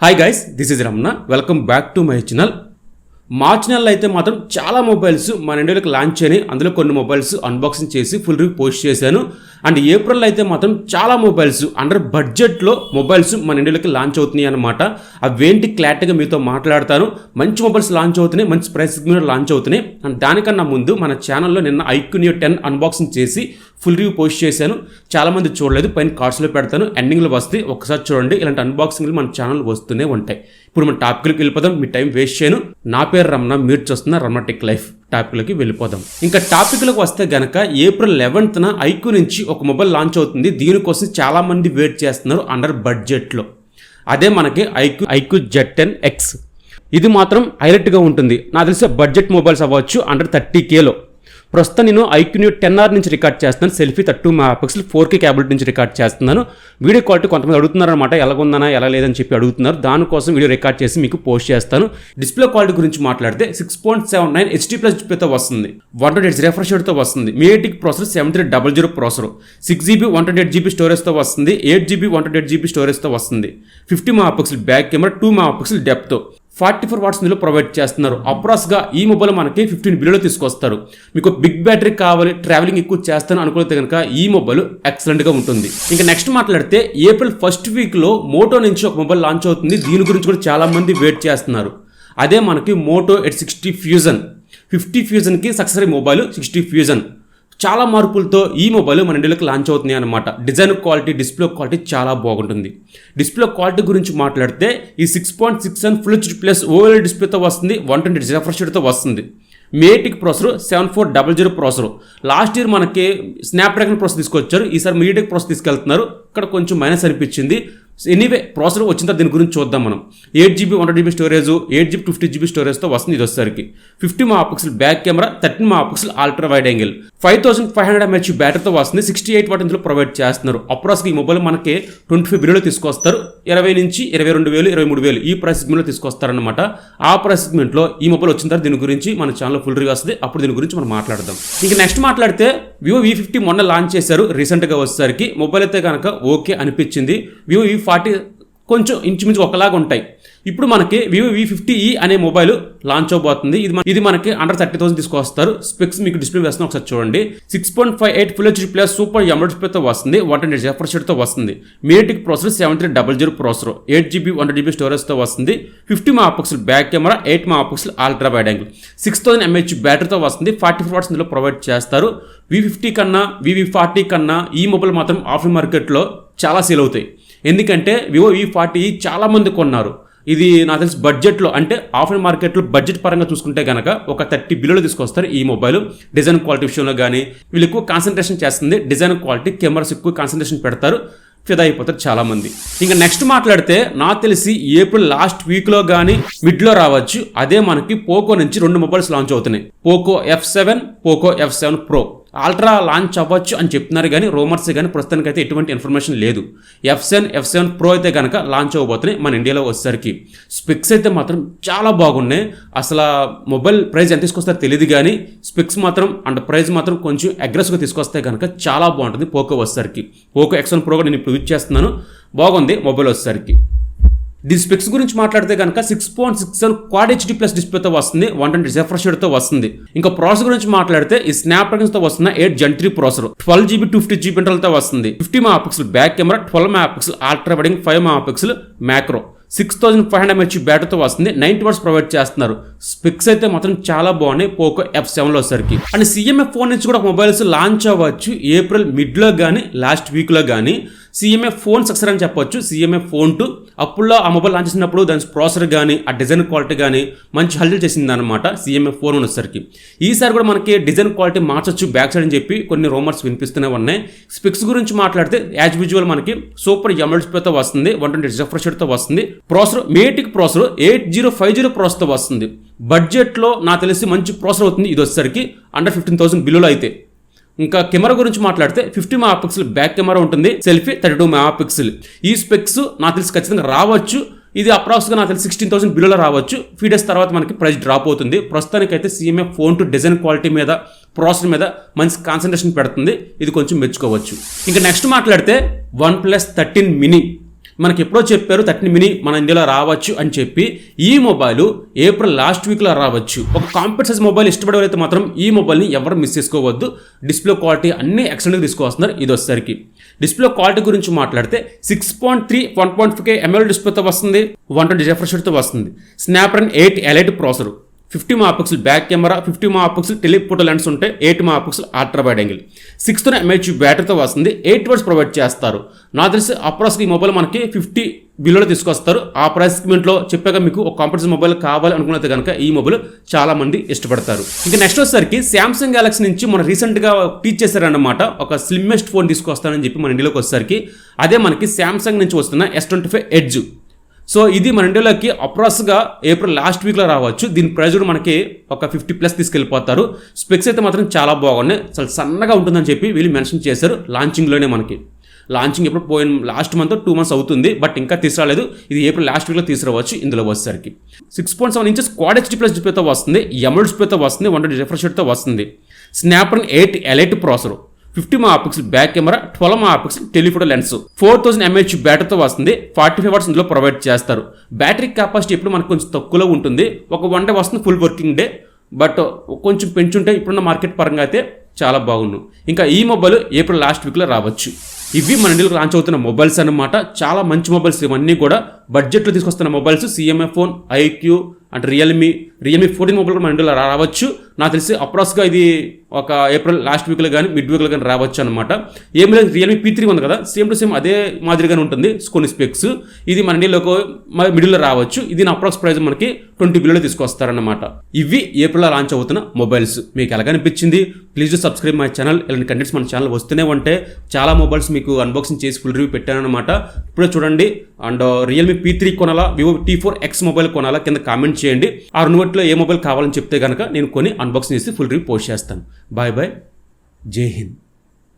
Hi guys, this is Ramana. Welcome back to my channel. March నెలలో అయితే మాత్రం చాలా మొబైల్స్ మన ఇండియాలోకి లాంచ్ అయినాయి. అందులో కొన్ని మొబైల్స్ అన్బాక్సింగ్ చేసి ఫుల్ రివ్యూ పోస్ట్ చేశాను. అండ్ ఏప్రిల్ అయితే మాత్రం చాలా మొబైల్స్ అండర్ బడ్జెట్లో మొబైల్స్ మన ఇండియాలోకి లాంచ్ అవుతున్నాయి అన్నమాట. అవేంటి క్లారిటీగా మీతో మాట్లాడతాను. మంచి మొబైల్స్ లాంచ్ అవుతున్నాయి, మంచి ప్రైస్ మీద లాంచ్ అవుతున్నాయి. అండ్ దానికన్నా ముందు మన ఛానల్లో నిన్న iQOO Neo 10 అన్బాక్సింగ్ చేసి ఫుల్ రివ్యూ పోస్ట్ చేశాను. చాలామంది చూడలేదు, పైన కార్డ్స్లో పెడతాను, ఎండింగ్లో వస్తే ఒకసారి చూడండి. ఇలాంటి అన్బాక్సింగ్లు మన ఛానల్ వస్తూనే ఉంటాయి. ఇప్పుడు మన టాపిక్లోకి వెళ్ళిపోదాం. మీ టైం వేస్ట్ చేయను. నా పేరు రమణ, మీరు చూస్తున్న రమణ టెక్ లైఫ్. టాపిక్లోకి వెళ్ళిపోదాం. ఇంకా టాపిక్లోకి వస్తే గనక ఏప్రిల్ 11న iQOO నుంచి ఒక మొబైల్ లాంచ్ అవుతుంది. దీనికోసం చాలా మంది వెయిట్ చేస్తున్నారు అండర్ బడ్జెట్లో. అదే మనకి iQOO Z10X. ఇది మాత్రం హైలైట్గా ఉంటుంది. నాకు తెలిసి బడ్జెట్ మొబైల్స్ అవ్వచ్చు అండర్ 30Kలో. ప్రస్తుతం నేను iQOO Neo 10R నుంచి రికార్డ్ చేస్తున్నాను. సెల్ఫీ 32 మెగాపిక్సెల్ 4K క్యాబినెట్ నుంచి రికార్డ్ చేస్తున్నాను. వీడియో క్వాలిటీ కొంతమంది అడుగుతున్నారు అనమాట, ఎలాగుందనా ఎలా లేదని చెప్పి అడుగుతున్నారు. దానికోసం వీడియో రికార్డ్ చేసి మీకు పోస్ట్ చేస్తాను. డిస్ప్లే క్వాలిటీ గురించి మాట్లాడితే 6.79 HD+ డిస్ప్లేతో వస్తుంది. 128 రిఫ్రెష్ రేట్తో వస్తుంది. MediaTek processor 7300 processor, 6GB 128GB స్టోరేజ్తో వస్తుంది. 8GB 128GB స్టోరేజ్తో వస్తుంది. 50 మెగాపిక్సెల్ బ్యాక్ కెమెరా, 2 మెగాపిక్సెల్ డెప్త్తో 44 వాట్స్ నిలో ప్రొవైడ్ చేస్తున్నారు. అప్రాక్స్గా ఈ మొబైల్ మనకి 15 బిలియన్లో తీసుకొస్తారు. మీకు బిగ్ బ్యాటరీ కావాలి, ట్రావెలింగ్ ఎక్కువ చేస్తాను అనుకుంటే కనుక ఈ మొబైల్ ఎక్సలెంట్గా ఉంటుంది. ఇంకా నెక్స్ట్ మాట్లాడితే ఏప్రిల్ ఫస్ట్ వీక్లో మోటో నుంచి ఒక మొబైల్ లాంచ్ అవుతుంది. దీని గురించి కూడా చాలా మంది వెయిట్ చేస్తున్నారు. అదే మనకి Moto X60 fusion. 50 ఫ్యూజన్కి సక్సెసరీ mobile 60 fusion. చాలా మార్పులతో ఈ మొబైల్ మన ఇండియాలోకి లాంచ్ అవుతున్నాయి అనమాట. డిజైన్ క్వాలిటీ, డిస్ప్లే క్వాలిటీ చాలా బాగుంటుంది. డిస్ప్లే క్వాలిటీ గురించి మాట్లాడితే ఈ 6.67 ఫుల్ HD+ OLED డిస్ప్లేతో వస్తుంది. 120 రిఫ్రెష్ రేట్తో వస్తుంది. MediaTek processor 7400 processor. Last year మనకి స్నాప్డ్రాగన్ ప్రాసెసర్ తీసుకొచ్చారు, ఈసారి MediaTek ప్రాసెసర్ తీసుకెళ్తున్నారు. ఇక్కడ కొంచెం మైనస్ అనిపించింది. ఎనీవే ప్రాసెసర్ వచ్చిన తర్వాత దీని గురించి చూద్దాం మనం. 8GB 128GB storage, 8GB 250GB స్టోరేజ్తో వస్తుంది. ఇది వచ్చేసరికి 50 megapixel back camera, 13 megapixel ultra wide angle, 5500 mAh బ్యాటరీతో వస్తుంది. 68 వాట్ ఇందులో ప్రొవైడ్ చేస్తున్నారు. అప్రాక్స్గా ఈ మొబైల్ మనకి 25 బిలియన్లో తీసుకొస్తారు. 20 నుంచి 22,000, 23,000 ఈ ప్రైస్ సెగ్మెంట్లో తీసుకొస్తారనమాట. ఆ ప్రైస్ సెగ్మెంట్లో ఈ మొబైల్ వచ్చిన తర్వాత దీని గురించి మన ఛానల్లో ఫుల్ రివ్యూ వస్తుంది. అప్పుడు దీని గురించి మనం మాట్లాడదాం. ఇంకా నెక్స్ట్ మాట్లాడితే Vivo V50 మొన్న లాంచ్ చేశారు. రీసెంట్గా వచ్చేసరికి మొబైల్ అయితే కనుక ఓకే అనిపించింది. Vivo V40 కొంచెం ఇంచుమించు ఒకలాగా ఉంటాయి. ఇప్పుడు మనకి Vivo V50e అనే మొబైల్ లాంచ్ అవబోతుంది. ఇది మనకి అండర్ 30,000 తీసుకొస్తారు. స్పెక్స్ మీకు డిస్ప్లే వేస్తున్నా, ఒకసారి చూడండి. 6.58 ఫుల్ HD+ సూపర్ AMOLED డిస్ప్లేతో వస్తుంది. 120 రిఫ్రెష్ రేట్తో వస్తుంది. MediaTek processor 7300 processor, 8GB 128GB స్టోరేజ్తో వస్తుంది. 50 megapixel back camera, 8 megapixel ultra wide angle, 6000 mAh బ్యాటరీతో వస్తుంది. 44 వాట్స్ ఇందులో ప్రొవైడ్ చేస్తారు. V50 కన్నా V40 కన్నా ఈ మొబైల్ మాత్రం ఆఫ్లైన్ మార్కెట్లో చాలా సేల్ అవుతాయి. ఎందుకంటే Vivo V40 చాలా మంది కొన్నారు. ఇది నాకు తెలిసి బడ్జెట్లో, అంటే ఆఫ్లైన్ మార్కెట్లో బడ్జెట్ పరంగా చూసుకుంటే కనుక ఒక 30 బిలియన్లు తీసుకొస్తారు ఈ మొబైల్. డిజైన్ క్వాలిటీ విషయంలో కానీ వీళ్ళు ఎక్కువ కాన్సన్ట్రేషన్ చేస్తుంది. డిజైన్ క్వాలిటీ, కెమెరాస్ ఎక్కువ కాన్సన్ట్రేషన్ పెడతారు. ఫిదా అయిపోతారు చాలా మంది. ఇంకా నెక్స్ట్ మాట్లాడితే నాకు తెలిసి ఏప్రిల్ లాస్ట్ వీక్లో కానీ మిడ్లో రావచ్చు. అదే మనకి పోకో నుంచి 2 మొబైల్స్ లాంచ్ అవుతున్నాయి. Poco F7, Poco F7 Pro. Ultra launch అవ్వచ్చు అని చెప్తున్నారు కానీ రూమర్స్ కానీ ప్రస్తుతానికి అయితే ఎటువంటి ఇన్ఫర్మేషన్ లేదు. F7 Pro అయితే కనుక లాంచ్ అవ్వబోతున్నాయి మన ఇండియాలో వచ్చేసరికి. స్పెక్స్ అయితే మాత్రం చాలా బాగున్నాయి. అసలు మొబైల్ ప్రైస్ ఎంత తీసుకొస్తారో తెలియదు కానీ స్పెక్స్ మాత్రం అండ్ ప్రైస్ మాత్రం కొంచెం అగ్రెసివ్గా తీసుకొస్తే కనుక చాలా బాగుంటుంది పోకో వచ్చేసరికి. పోకో X1 Pro నేను ఇప్పుడు యూజ్ చేస్తున్నాను, బాగుంది మొబైల్ వచ్చేసరికి. దీని స్పెక్స్ గురించి మాట్లాడితే కనుక 6.67 క్వాడ్ HD+ డిస్ప్లేతో వస్తుంది. 120 రిఫ్రెష్ రేట్తో వస్తుంది. ఇంకా ప్రాసెసర్ గురించి మాట్లాడితే ఈ స్నాప్డ్రాగన్తో వస్తున్న 8 Gen 3 ప్రాసెసర్, 12GB 250GB ఇంటర్నల్తో వస్తుంది. 50 megapixel back camera, 12 megapixel ultra wide angle, 5 megapixel macro, 6500 mAh బ్యాటరీతో వస్తుంది. 90 వాట్స్ ప్రొవైడ్ చేస్తున్నారు. స్పెక్స్ అయితే మాత్రం చాలా బాగున్నాయి పోకో F7లో వచ్చరికి. అండ్ CMA ఫోన్ నుంచి కూడా మొబైల్స్ లాంచ్ అవ్వచ్చు ఏప్రిల్ మిడ్లో కానీ లాస్ట్ వీక్లో కానీ. CMA ఫోన్ సక్సెస్ అని చెప్పొచ్చు. CMA ఫోన్ 2 అప్పుల్లో ఆ మొబైల్ లాంచ్ చేసినప్పుడు దాని ప్రాసెసర్ కానీ ఆ డిజైన్ క్వాలిటీ కానీ మంచి హల్చల్ చేసింది అనమాట. CMA ఫోన్ వచ్చేసరికి ఈసారి కూడా మనకి డిజైన్ క్వాలిటీ మార్చొచ్చు బ్యాక్ సైడ్ అని చెప్పి కొన్ని రూమర్స్ వినిపిస్తూనే ఉన్నాయి. స్పెక్స్ గురించి మాట్లాడితే యాజ్ యూజువల్ మనకి సూపర్ AMOLED డిస్ప్లేతో వస్తుంది. 120 రిఫ్రెష్ రేట్తో వస్తుంది. ప్రాసెసర్ MediaTek ప్రాసెసర్ 8050 ప్రాసెసర్తో వస్తుంది. బడ్జెట్లో నాకు తెలిసి మంచి ప్రాసెసర్ అవుతుంది ఇది వచ్చేసరికి అండర్ 15,000 బిలోలో అయితే. ఇంకా కెమెరా గురించి మాట్లాడితే 50 మెగాపిక్సెల్ బ్యాక్ కెమెరా ఉంటుంది. Selfie 32 megapixel. ఈ స్పెక్స్ నాకు తెలిసి ఖచ్చితంగా రావచ్చు. ఇది అప్రాక్స్గా నాకు తెలిసి 16,000 బిలోలో రావచ్చు. ఫ్యూ డేస్ తర్వాత మనకి ప్రైస్ డ్రాప్ అవుతుంది. ప్రస్తుతానికైతే CMA ఫోన్ 2 డిజైన్ క్వాలిటీ మీద, ప్రాసెసర్ మీద మంచి కాన్సన్ట్రేషన్ పెడుతుంది. ఇది కొంచెం మెచ్చుకోవచ్చు. ఇంకా నెక్స్ట్ మాట్లాడితే OnePlus 13 mini. మనకి ఎప్పుడో చెప్పారు 13 మినీ మన ఇండియాలో రావచ్చు అని చెప్పి. ఈ మొబైల్ ఏప్రిల్ లాస్ట్ వీక్లో రావచ్చు. ఒక కాంపాక్ట్ సైజ్ మొబైల్ ఇష్టపడే మాత్రం ఈ మొబైల్ని ఎవరు మిస్ చేసుకోవద్దు. డిస్ప్లే క్వాలిటీ అన్ని ఎక్సలెంట్గా తీసుకొస్తున్నారు. ఇది వచ్చేసరికి డిస్ప్లే క్వాలిటీ గురించి మాట్లాడితే 6.3 1.5K AMOLED డిస్ప్లేతో వస్తుంది, 120 రిఫ్రెష్ రేట్తో వస్తుంది. Snapdragon 8 elite processor, 50 MP back camera, 50 MP telephoto lens ఉంటే 8 MP ultra wide angle, 600 mAh బ్యాటరీతో వస్తుంది. 8 వాట్స్ ప్రొవైడ్ చేస్తారు. నాకు తెలిసి అప్రాక్స్ ఈ మొబైల్ మనకి 50 బిలోలో తీసుకొస్తారు. ఆ ప్రైస్ సెగ్మెంట్లో చెప్పాక మీకు ఒక కాంపాక్ట్ మొబైల్ కావాలి అనుకున్నది కనుక ఈ మొబైల్ చాలా మంది ఇష్టపడతారు. ఇంకా నెక్స్ట్ వచ్చేసరికి శాంసంగ్ గెలాక్సీ నుంచి మన రీసెంట్గా టీచ్ చేశారన్నమాట. ఒక స్లిమ్మెస్ట్ ఫోన్ తీసుకొస్తానని చెప్పి మన ఇండియాలోకి వచ్చేసరికి అదే మనకి శాంసంగ్ నుంచి వస్తున్న S25 ఎడ్జ్. సో ఇది మన ఇండియాలోకి అప్రాక్స్గా ఏప్రిల్ లాస్ట్ వీక్లో రావచ్చు. దీని ప్రైస్ కూడా మనకి ఒక 50+ తీసుకెళ్ళిపోతారు. స్పెక్స్ అయితే మాత్రం చాలా బాగున్నాయి. చాలా సన్నగా ఉంటుందని చెప్పి వీళ్ళు మెన్షన్ చేశారు లాంచింగ్లోనే. మనకి లాంచింగ్ ఎప్పుడు పోయిన లాస్ట్ మంత్ 2 months అవుతుంది, బట్ ఇంకా తీసుకురాలేదు. ఇది ఏప్రిల్ లాస్ట్ వీక్లో తీసుకురావచ్చు. ఇందులో వచ్చేసరికి 6.7 inches క్వాడ్ HD+ డిస్ప్లేతో వస్తుంది, AMOLED డిస్ప్లేతో వస్తుంది, 120 రిఫ్రెష్ రేట్తో వస్తుంది. Snapdragon 8 elite processor, 50 MP back camera, 12 MP telephoto lens, 4000 mAh బ్యాటరీతో వస్తుంది. 45 వాట్స్ ఇందులో ప్రొవైడ్ చేస్తారు. బ్యాటరీ కెపాసిటీ ఎప్పుడు మనకు కొంచెం తక్కువలో ఉంటుంది. ఒక 1 day వస్తుంది ఫుల్ వర్కింగ్ డే, బట్ కొంచెం పెంచుంటే ఇప్పుడున్న మార్కెట్ పరంగా అయితే చాలా బాగుండు. ఇంకా ఈ మొబైల్ ఏప్రిల్ లాస్ట్ వీక్లో రావచ్చు. ఇవి మన ఇండియాలో లాంచ్ అవుతున్న మొబైల్స్ అన్నమాట. చాలా మంచి మొబైల్స్ ఇవన్నీ కూడా. బడ్జెట్లో తీసుకొస్తున్న మొబైల్స్ CMA ఫోన్, IQ అంటే రియల్మీ 14 మొబైల్ కూడా మన ఇండియాలో రావచ్చు. నాకు తెలిసి అప్రాక్స్గా ఇది ఒక ఏప్రిల్ లాస్ట్ వీక్లో కానీ మిడ్ వీక్లో కానీ రావచ్చు అనమాట. ఏం లేదు, రియల్మీ P3 ఉంది కదా, సేమ్ టు సేమ్ అదే మాదిరిగానే ఉంటుంది కొన్ని స్పెక్స్. ఇది మన ఇండియాలోకి మిడిల్లో రావచ్చు. ఇది నా అప్రాక్స్ ప్రైస్ మనకి 20 బిలియన్లో తీసుకొస్తారన్నమాట. ఇవి ఏప్రిల్లో లాంచ్ అవుతున్న మొబైల్స్. మీకు ఎలాగ అనిపించింది? Please subscribe my channel. ఇలాంటి కంటెంట్స్ మన ఛానల్ వస్తూనే ఉంటే చాలా మొబైల్స్ మీకు అన్బాక్సింగ్ చేసి ఫుల్ రివ్యూ పెట్టానమాట. ఇప్పుడే చూడండి. అండ్ రియల్మీ P3 కొనాలా, Vivo T4X మొబైల్ కొనాలా కింద కామెంట్ చేయండి. ఆ 2 వాటిలో ఏ మొబైల్ కావాలని చెప్తే కనుక నేను కొని అన్బాక్సింగ్ చేసి ఫుల్ రివ్యూ పోస్ట్ చేస్తాను. బాయ్ బాయ్, జై హింద్.